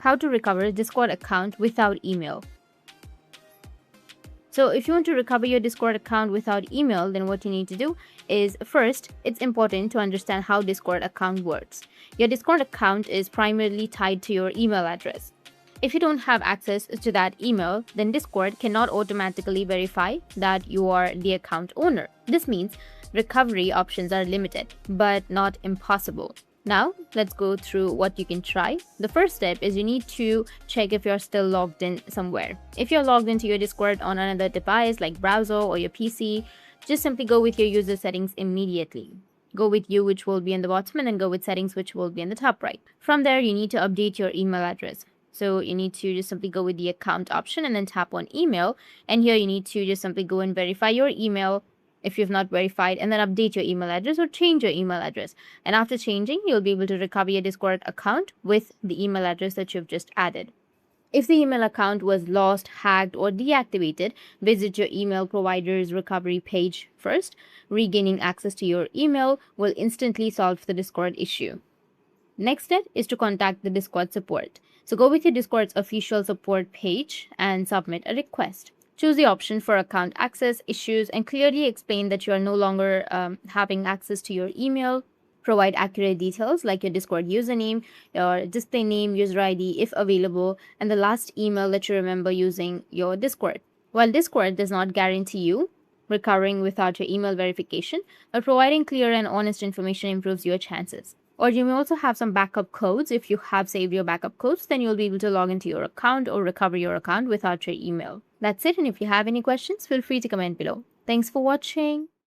How to recover a Discord account without email. So if you want to recover your Discord account without email, then what you need to do is, first, it's important to understand how Discord account works. Your Discord account is primarily tied to your email address. If you don't have access to that email, then Discord cannot automatically verify that you are the account owner. This means recovery options are limited, but not impossible. Now, let's go through what you can try. The first step is you need to check if you're still logged in somewhere. If you're logged into your Discord on another device like browser or your PC, just simply go with your user settings immediately. Go with you, which will be in the bottom, and then go with settings, which will be in the top right. From there, you need to update your email address. So you need to just simply go with the account option and then tap on email. And here you need to just simply go and verify your email if you've not verified, and then update your email address or change your email address. And after changing, you'll be able to recover your Discord account with the email address that you've just added. If the email account was lost, hacked, or deactivated, visit your email provider's recovery page first. Regaining access to your email will instantly solve the Discord issue. Next step is to contact the Discord support. So go with your Discord's official support page and submit a request. Choose the option for account access issues and clearly explain that you are no longer having access to your email. Provide accurate details like your Discord username, your display name, user ID if available, and the last email that you remember using your Discord. While Discord does not guarantee you recovering without your email verification, but providing clear and honest information improves your chances. Or you may also have some backup codes. If you have saved your backup codes, then you'll be able to log into your account or recover your account without your email. That's it, and if you have any questions, feel free to comment below. Thanks for watching.